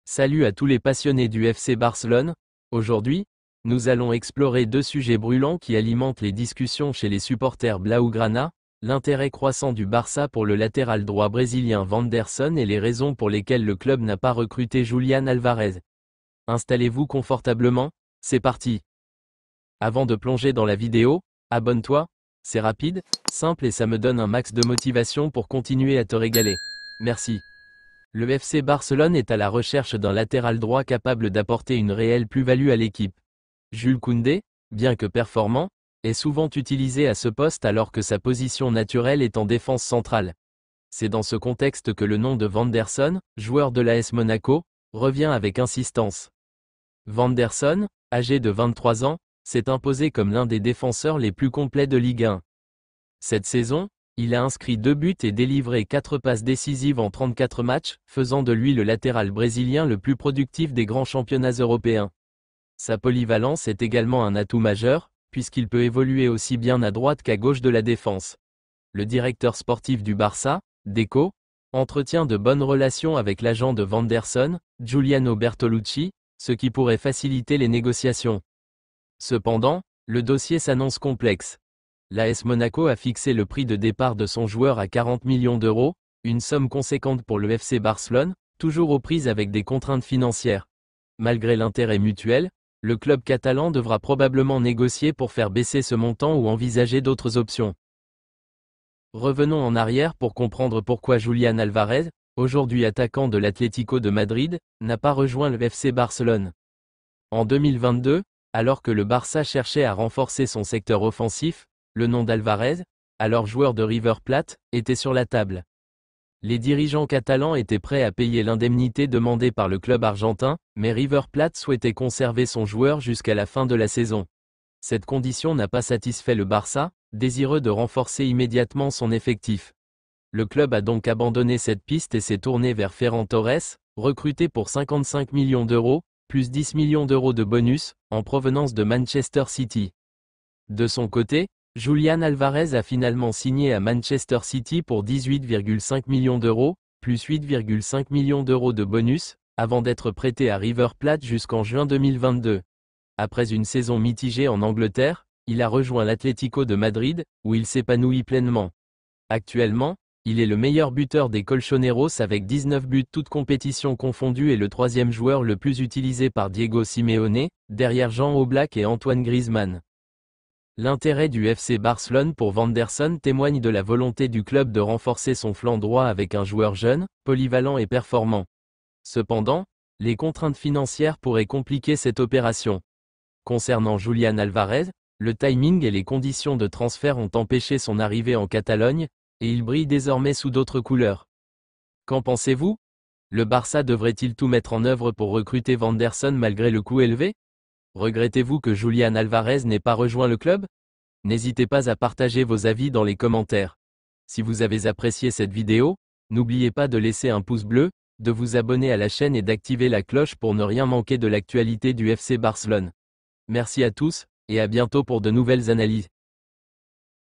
Salut à tous les passionnés du FC Barcelone. Aujourd'hui, nous allons explorer deux sujets brûlants qui alimentent les discussions chez les supporters blaugrana, l'intérêt croissant du Barça pour le latéral droit brésilien Wanderson et les raisons pour lesquelles le club n'a pas recruté Julián Alvarez. Installez-vous confortablement, c'est parti. Avant de plonger dans la vidéo, abonne-toi, c'est rapide, simple et ça me donne un max de motivation pour continuer à te régaler. Merci. Le FC Barcelone est à la recherche d'un latéral droit capable d'apporter une réelle plus-value à l'équipe. Jules Koundé, bien que performant, est souvent utilisé à ce poste alors que sa position naturelle est en défense centrale. C'est dans ce contexte que le nom de Wanderson, joueur de l'AS Monaco, revient avec insistance. Wanderson, âgé de 23 ans, s'est imposé comme l'un des défenseurs les plus complets de Ligue 1. Cette saison, il a inscrit 2 buts et délivré 4 passes décisives en 34 matchs, faisant de lui le latéral brésilien le plus productif des grands championnats européens. Sa polyvalence est également un atout majeur, puisqu'il peut évoluer aussi bien à droite qu'à gauche de la défense. Le directeur sportif du Barça, Deco, entretient de bonnes relations avec l'agent de Wanderson, Giuliano Bertolucci, ce qui pourrait faciliter les négociations. Cependant, le dossier s'annonce complexe. L'AS Monaco a fixé le prix de départ de son joueur à 40 millions d'euros, une somme conséquente pour le FC Barcelone, toujours aux prises avec des contraintes financières. Malgré l'intérêt mutuel, le club catalan devra probablement négocier pour faire baisser ce montant ou envisager d'autres options. Revenons en arrière pour comprendre pourquoi Julián Alvarez, aujourd'hui attaquant de l'Atlético de Madrid, n'a pas rejoint le FC Barcelone. En 2022, alors que le Barça cherchait à renforcer son secteur offensif, le nom d'Alvarez, alors joueur de River Plate, était sur la table. Les dirigeants catalans étaient prêts à payer l'indemnité demandée par le club argentin, mais River Plate souhaitait conserver son joueur jusqu'à la fin de la saison. Cette condition n'a pas satisfait le Barça, désireux de renforcer immédiatement son effectif. Le club a donc abandonné cette piste et s'est tourné vers Ferran Torres, recruté pour 55 millions d'euros, plus 10 millions d'euros de bonus, en provenance de Manchester City. De son côté, Julián Alvarez a finalement signé à Manchester City pour 18,5 millions d'euros, plus 8,5 millions d'euros de bonus, avant d'être prêté à River Plate jusqu'en juin 2022. Après une saison mitigée en Angleterre, il a rejoint l'Atlético de Madrid, où il s'épanouit pleinement. Actuellement, il est le meilleur buteur des Colchoneros avec 19 buts toutes compétitions confondues et le troisième joueur le plus utilisé par Diego Simeone, derrière Jean Oblak et Antoine Griezmann. L'intérêt du FC Barcelone pour Wanderson témoigne de la volonté du club de renforcer son flanc droit avec un joueur jeune, polyvalent et performant. Cependant, les contraintes financières pourraient compliquer cette opération. Concernant Julián Alvarez, le timing et les conditions de transfert ont empêché son arrivée en Catalogne, et il brille désormais sous d'autres couleurs. Qu'en pensez-vous? Le Barça devrait-il tout mettre en œuvre pour recruter Wanderson malgré le coût élevé? Regrettez-vous que Julián Alvarez n'ait pas rejoint le club? N'hésitez pas à partager vos avis dans les commentaires. Si vous avez apprécié cette vidéo, n'oubliez pas de laisser un pouce bleu, de vous abonner à la chaîne et d'activer la cloche pour ne rien manquer de l'actualité du FC Barcelone. Merci à tous, et à bientôt pour de nouvelles analyses.